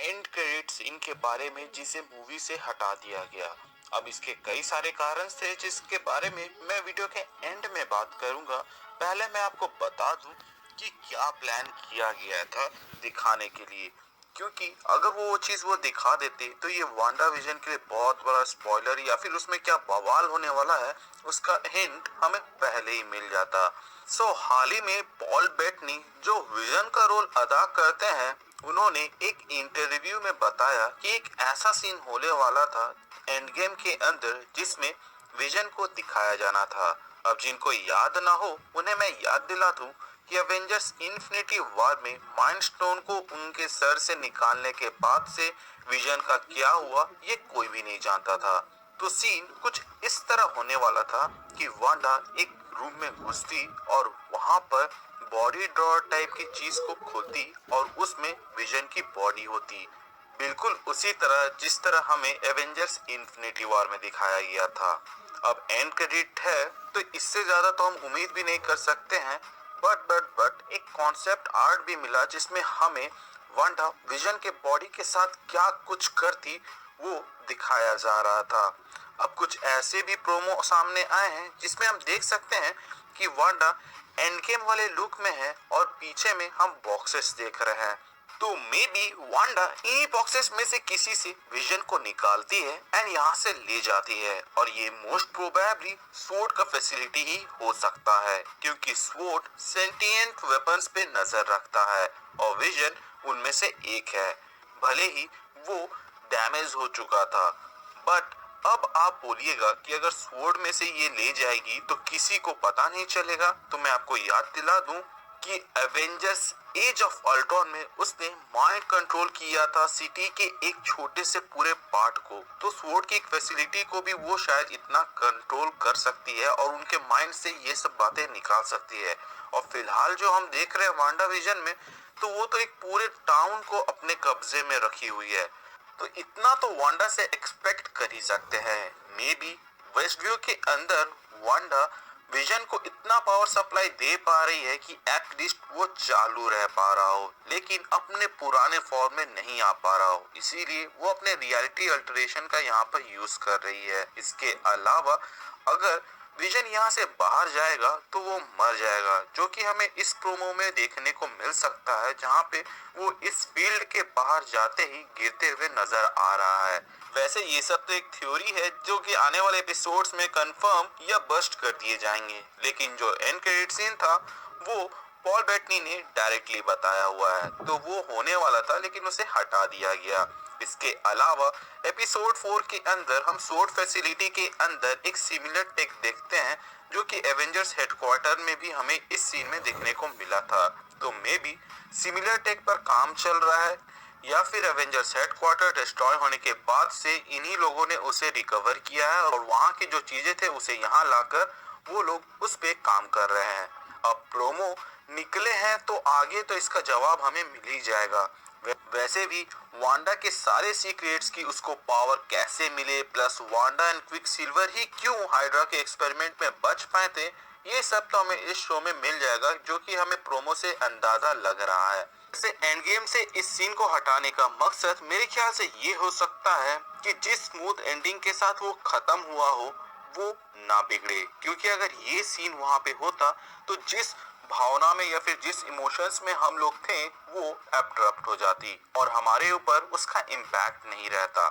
And credit scene के बारे में जिसे मूवी से हटा दिया गया। अब इसके कई सारे कारण थे जिसके बारे में मैं वीडियो के एंड में बात करूंगा। पहले मैं आपको बता दूं कि क्या प्लान किया गया था दिखाने के लिए, क्योंकि अगर वो चीज वो दिखा देते तो ये वांडा विजन के लिए बहुत बड़ा स्पॉइलर या फिर उसमें क्या बवाल होने वाला है उसका हिंट हमें पहले ही मिल जाता। हाल ही में पॉल बेटनी जो विजन का रोल अदा करते हैं, उन्होंने एक इंटरव्यू में बताया कि एक ऐसा सीन होने वाला था एंड गेम के अंदर जिसमें विजन को दिखाया जाना था। अब जिनको याद ना हो उन्हें मैं याद दिला दूं कि एवेंजर्स इन्फिनिटी वॉर में माइंड स्टोन को उनके सर से निकालने के बाद से विजन का क्या हुआ ये कोई भी नहीं जानता था। तो सीन कुछ इस तरह होने वाला था कि वांडा एक रूम में घुसती और वहां पर बॉडी ड्रॉर टाइप की चीज को खोलती और उसमें विजन की बॉडी होती, बिल्कुल उसी तरह जिस तरह हमें एवेंजर्स इन्फिनिटी वॉर में दिखाया गया था। अब एंड क्रेडिट है तो इससे ज्यादा तो हम उम्मीद भी नहीं कर सकते हैं, बट एक कॉन्सेप्ट आर्ट भी मिला जिसमें हमें वांडा विजन के बॉडी के साथ क्या कुछ करती वो दिखाया जा रहा था। अब कुछ ऐसे भी प्रोमो सामने आए हैं जिसमें हम देख सकते हैं कि वांडा एंड गेम वाले लुक में है और पीछे में हम बॉक्सेस देख रहे हैं। तो मे बी वांडा इन्हीं बॉक्सेस में से किसी से विजन को निकालती है एंड यहाँ से ले जाती है, और ये मोस्ट प्रोबेबली स्वॉर्ड का फैसिलिटी ही हो सकता है क्योंकि स्वॉर्ड सेंटिएंट वेपन्स पे नजर रखता है और विजन उनमें से एक है। भले ही वो डैमेज हो चुका था, बट अब आप बोलिएगा कि अगर स्वॉर्ड में से ये ले जाएगी तो किसी को पता नहीं चलेगा। तो मैं आपको याद दिला दूं कि एवेंजर्स एज ऑफ अल्ट्रॉन में उसने माइंड कंट्रोल किया था सिटी के एक छोटे से पूरे पार्ट को, तो स्वॉर्ड की एक फैसिलिटी को भी वो शायद इतना कंट्रोल कर सकती है और उनके माइंड से ये सब बातें निकाल सकती है। और फिलहाल जो हम देख रहे हैं वांडा विजन में, तो वो तो एक पूरे टाउन को अपने कब्जे में रखी हुई है। तो इतना तो वांडा से एक्सपेक्ट कर ही सकते हैं। मे बी वेस्ट व्यू के अंदर वांडा विजन को इतना पावर सप्लाई दे पा रही है कि एटलीस्ट वो चालू रह पा रहा हो, लेकिन अपने पुराने फॉर्म में नहीं आ पा रहा हो, इसीलिए वो अपने रियलिटी अल्टरेशन का यहाँ पर यूज कर रही है। इसके अलावा अगर विजन यहाँ से बाहर जाएगा तो वो मर जाएगा, जो कि हमें इस प्रोमो में देखने को मिल सकता है, जहाँ पे वो इस फील्ड के बाहर जाते ही गिरते हुए नजर आ रहा है। वैसे ये सब तो एक थ्योरी है जो कि आने वाले एपिसोड्स में कंफर्म या बस्ट कर दिए जाएंगे, लेकिन जो एंड क्रेडिट सीन था वो पॉल बेटनी ने डायरेक्टली बताया हुआ है, तो वो होने वाला था लेकिन उसे हटा दिया गया। इसके अलावा एपिसोड 4 के अंदर हम स्वॉर्ड फैसिलिटी के अंदर एक सिमिलर टेक देखते हैं जो कि एवेंजर्स हेडक्वार्टर में भी हमें इस सीन में देखने को मिला था। तो मे बी सिमिलर टेक पर काम चल रहा है या फिर एवेंजर्स हेडक्वार्टर डिस्ट्रॉय होने के बाद से इन्हीं लोगों ने उसे रिकवर किया है और वहां की जो चीजें थे उसे यहाँ लाकर वो लोग उस पे काम कर रहे हैं। अब प्रोमो निकले हैं तो आगे तो इसका जवाब हमें मिल ही जाएगा। वैसे भी वांडा के सारे सीक्रेट्स की उसको पावर कैसे मिले, plus Wanda and Quicksilver ही क्यों हाइड्रा के एक्सपेरिमेंट में बच पाए थे, ये सब तो हमें इस शो में मिल जाएगा, जो कि हमें प्रोमो से अंदाजा लग रहा है। वैसे एंड गेम से इस सीन को हटाने का मकसद मेरे ख्याल से ये हो सकता है कि जिस स्मूथ एंडिंग के साथ वो खत्म हुआ हो वो ना बिगड़े, क्योंकि अगर ये सीन वहां पे होता तो जिस भावना में या फिर जिस इमोशंस में हम लोग थे वो एब्रप्ट हो जाती और हमारे ऊपर उसका इम्पैक्ट नहीं रहता।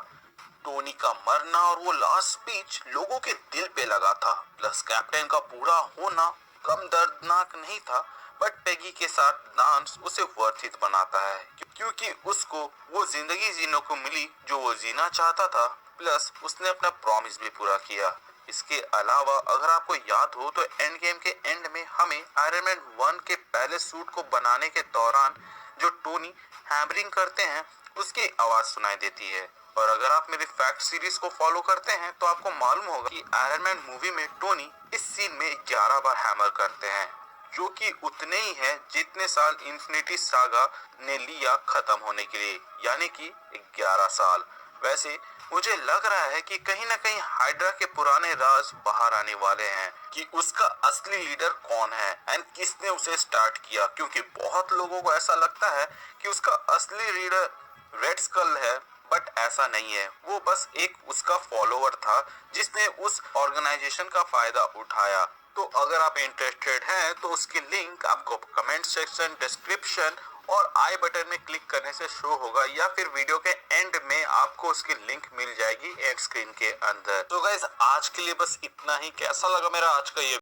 टोनी का मरना और वो लास्ट स्पीच लोगों के दिल पे लगा था, प्लस कैप्टन का पूरा होना कम दर्दनाक नहीं था, बट पेगी के साथ डांस उसे वर्थ इट बनाता है क्योंकि उसको वो जिंदगी जीने को मिली जो वो जीना चाहता था, प्लस उसने अपना प्रॉमिस भी पूरा किया। इसके अलावा अगर आपको याद हो तो एंड गेम के एंड में हमें आयरन मैन 1 के पहले सूट को बनाने के दौरान जो टोनी हैमरिंग करते हैं उसकी आवाज सुनाई देती है। और अगर आप मेरी फैक्ट सीरीज को फॉलो करते हैं तो आपको मालूम होगा कि आयरन मैन मूवी में टोनी इस सीन में 11 बार हैमर करते हैं, जो कि उतने ही हैं जितने साल इन्फिनिटी सागा ने लिया खत्म होने के लिए, यानी कि 11 साल। वैसे मुझे लग रहा है कि कहीं ना कहीं हाइड्रा के पुराने राज बाहर आने वाले हैं कि उसका असली लीडर कौन है एंड किसने उसे स्टार्ट किया, क्योंकि बहुत लोगों को ऐसा लगता है कि उसका असली लीडर रेड स्कल है, बट ऐसा नहीं है। वो बस एक उसका फॉलोवर था जिसने उस ऑर्गेनाइजेशन का फायदा उठाया। तो अगर आप इंटरेस्टेड हैं तो उसकी लिंक आपको कमेंट सेक्शन, डिस्क्रिप्शन और आई बटन में क्लिक करने से शो होगा, या फिर वीडियो के एंड में आपको उसकी लिंक मिल जाएगी एड स्क्रीन के अंदर। तो गाइस आज के लिए बस इतना ही। कैसा लगा मेरा आज का ये